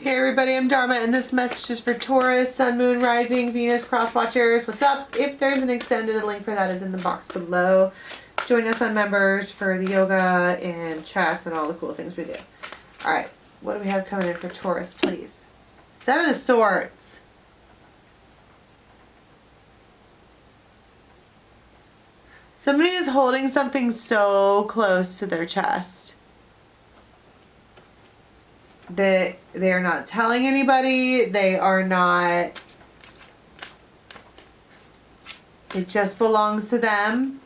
Hey everybody, I'm Dharma, and this message is for Taurus, Sun, Moon, Rising, Venus, Cross Watchers. What's up? If there's an extended, link for that is in the box below. Join us on Members for the yoga and chats and all the cool things we do. Alright, what do we have coming in for Taurus, please? Seven of Swords. Somebody is holding something so close to their chest that they are not telling anybody. They are not, it just belongs to them.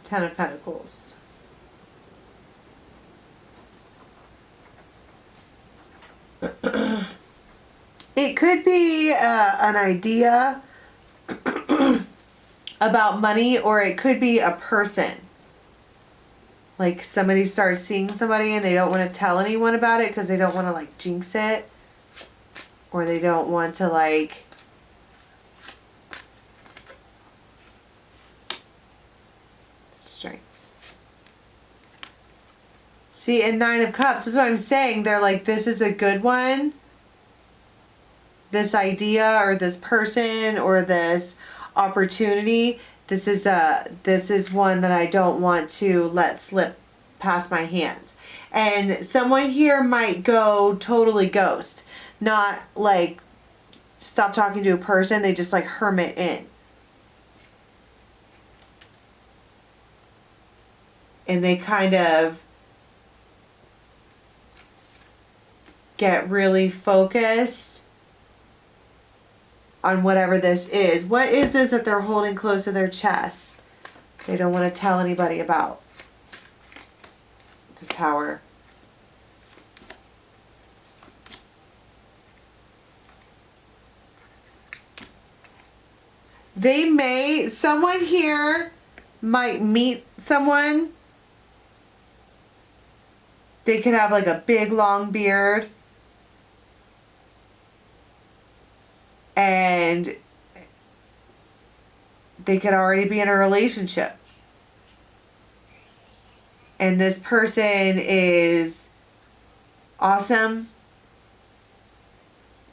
Ten of Pentacles. It could be an idea about money, or it could be a person. Like somebody starts seeing somebody and they don't want to tell anyone about it because they don't want to like jinx it. Or they don't want to like strength. See, and Nine of Cups, that's what I'm saying. They're like, this is a good one. This idea or this person or this opportunity. This is one that I don't want to let slip past my hands. And someone here might go totally ghost. Not like stop talking to a person. They just like hermit in. And they kind of get really focused on whatever this is. What is this that they're holding close to their chest? They don't want to tell anybody about. The Tower. Someone here might meet someone. They could have like a big long beard. And they could already be in a relationship. And this person is awesome.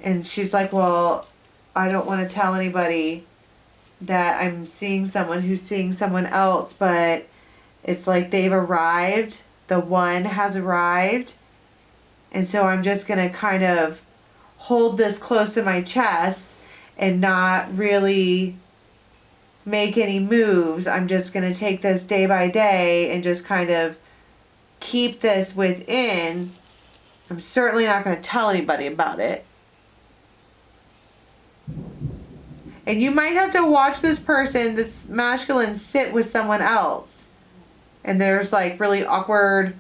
And she's like, well, I don't want to tell anybody that I'm seeing someone who's seeing someone else. But it's like they've arrived. The one has arrived. And so I'm just going to kind of hold this close to my chest and not really make any moves. I'm just going to take this day by day and just kind of keep this within. I'm certainly not going to tell anybody about it. And you might have to watch this person, this masculine, sit with someone else. And there's like really awkward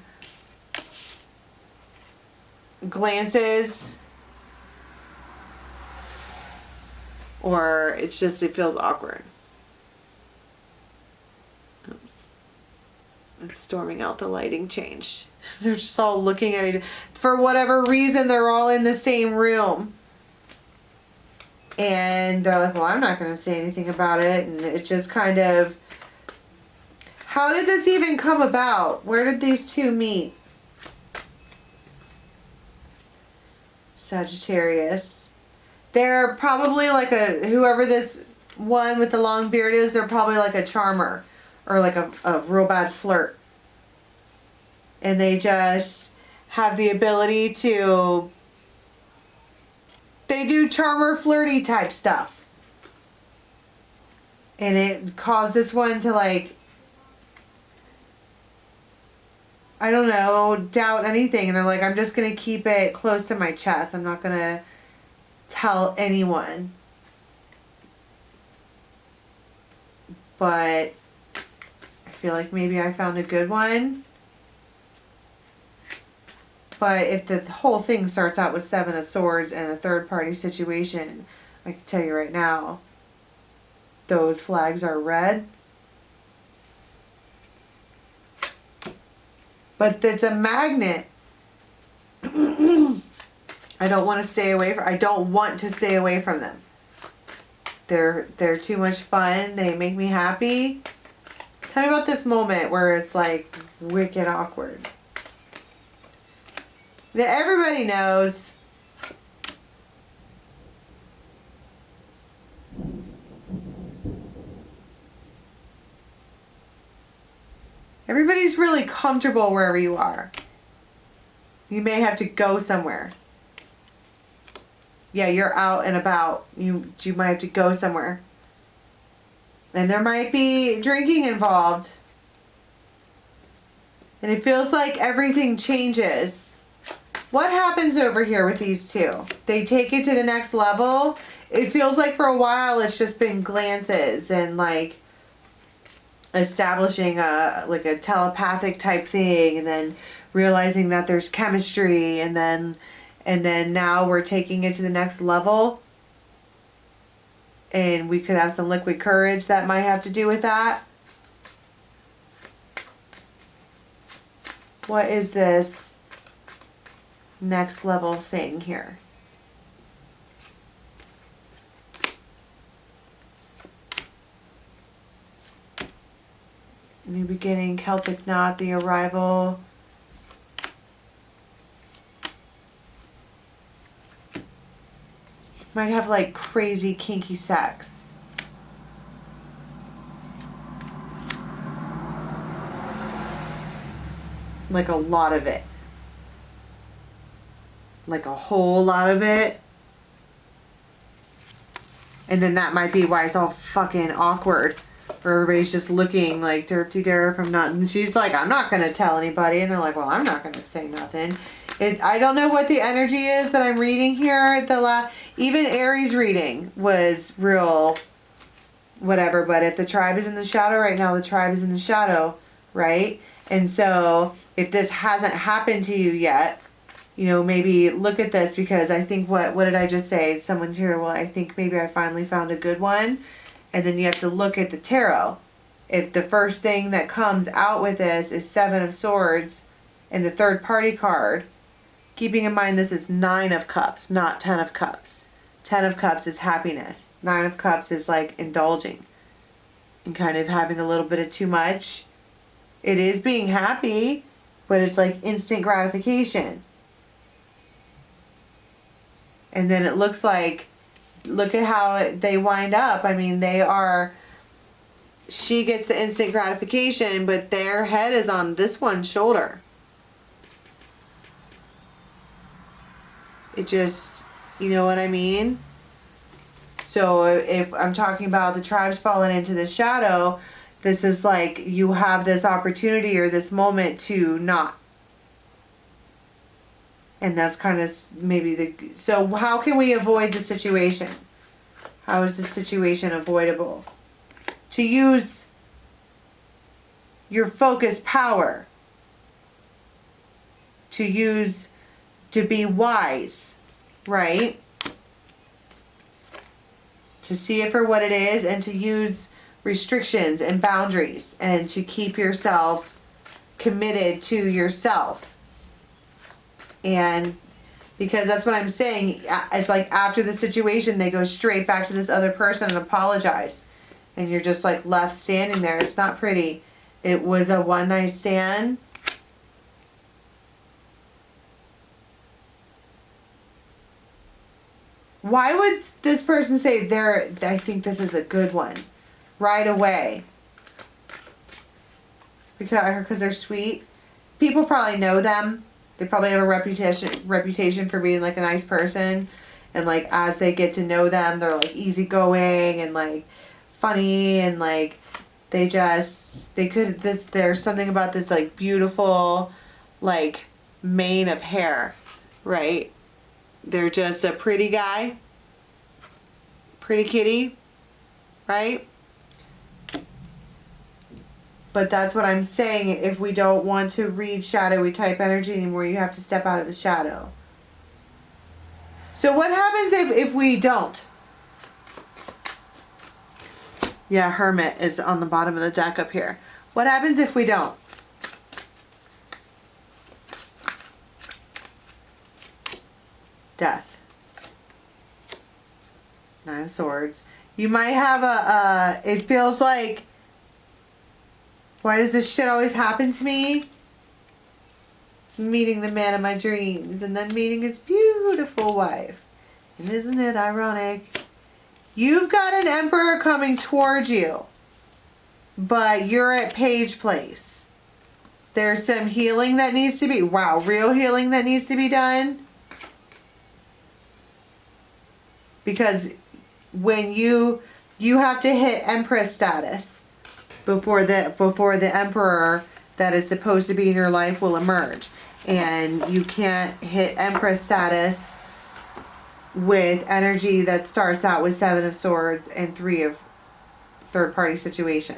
glances. Or it's just, it feels awkward. Oops. It's storming out. The lighting changed. They're just all looking at it. For whatever reason, they're all in the same room. And they're like, well, I'm not going to say anything about it. And it just kind of... How did this even come about? Where did these two meet? Sagittarius. They're probably like whoever this one with the long beard is, they're probably like a charmer or like a real bad flirt. And they just have the ability to, they do charmer flirty type stuff. And it caused this one to like, I don't know, doubt anything. And they're like, I'm just going to keep it close to my chest. I'm not going to tell anyone. But I feel like maybe I found a good one. But if the whole thing starts out with Seven of Swords and a third party situation, I can tell you right now, those flags are red. But it's a magnet. I don't want to stay away from. I don't want to stay away from them. They're too much fun. They make me happy. Tell me about this moment where it's like wicked awkward. That everybody knows comfortable wherever you are. You may have to go somewhere. Yeah, you're out and about. You might have to go somewhere. And there might be drinking involved. And it feels like everything changes. What happens over here with these two? They take it to the next level. It feels like for a while it's just been glances and like establishing like a telepathic type thing, and then realizing that there's chemistry, and then now we're taking it to the next level. And we could have some liquid courage that might have to do with that. What is this next level thing here? New beginning, Celtic knot, the arrival. Might have like crazy kinky sex. Like a lot of it. Like a whole lot of it. And then that might be why it's all fucking awkward. Where everybody's just looking like derp-de-derp. And she's like, I'm not going to tell anybody. And they're like, well, I'm not going to say nothing. I don't know what the energy is that I'm reading here. Even Aries reading was real whatever. But if the tribe is in the shadow right now, the tribe is in the shadow, right? And so if this hasn't happened to you yet, you know, maybe look at this, because I think what did I just say? Someone's here, well, I think maybe I finally found a good one. And then you have to look at the tarot. If the first thing that comes out with this is 7 of Swords and the third party card, keeping in mind this is 9 of Cups, not 10 of Cups. 10 of Cups is happiness. 9 of Cups is like indulging and kind of having a little bit of too much. It is being happy, but it's like instant gratification. And then it looks like, look at how they wind up. I mean, she gets the instant gratification, but their head is on this one's shoulder. It just, you know what I mean? So if I'm talking about the tribes falling into the shadow, this is like you have this opportunity or this moment to not. And that's kind of maybe so how can we avoid the situation? How is the situation avoidable? To use your focus power. To be wise, right? To see it for what it is, and to use restrictions and boundaries, and to keep yourself committed to yourself. And because that's what I'm saying, it's like after the situation, they go straight back to this other person and apologize. And you're just like left standing there. It's not pretty. It was a one night stand. Why would this person say I think this is a good one right away? Because they're sweet. People probably know them. They probably have a reputation for being like a nice person. And like as they get to know them, they're like easygoing and like funny, and like there's something about this like beautiful like mane of hair, right? They're just a pretty guy, pretty kitty, right? But that's what I'm saying. If we don't want to read shadowy type energy anymore, you have to step out of the shadow. So what happens if we don't? Yeah, Hermit is on the bottom of the deck up here. What happens if we don't? Death. 9 of Swords. You might have it feels like, why does this shit always happen to me? It's meeting the man of my dreams and then meeting his beautiful wife. And isn't it ironic? You've got an Emperor coming towards you, but you're at Page Place. There's some healing that needs to be, real healing that needs to be done. Because when you have to hit Empress status before the Emperor that is supposed to be in your life will emerge. And you can't hit Empress status with energy that starts out with 7 of Swords and 3 of third party situation.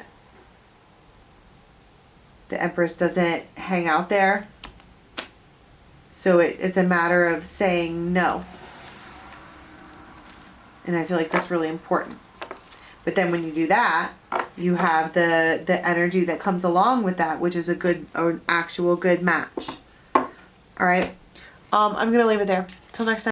The Empress doesn't hang out there. So it's a matter of saying no. And I feel like that's really important. But then when you do that, you have the energy that comes along with that, which is an actual good match. All right. I'm going to leave it there. Till next time.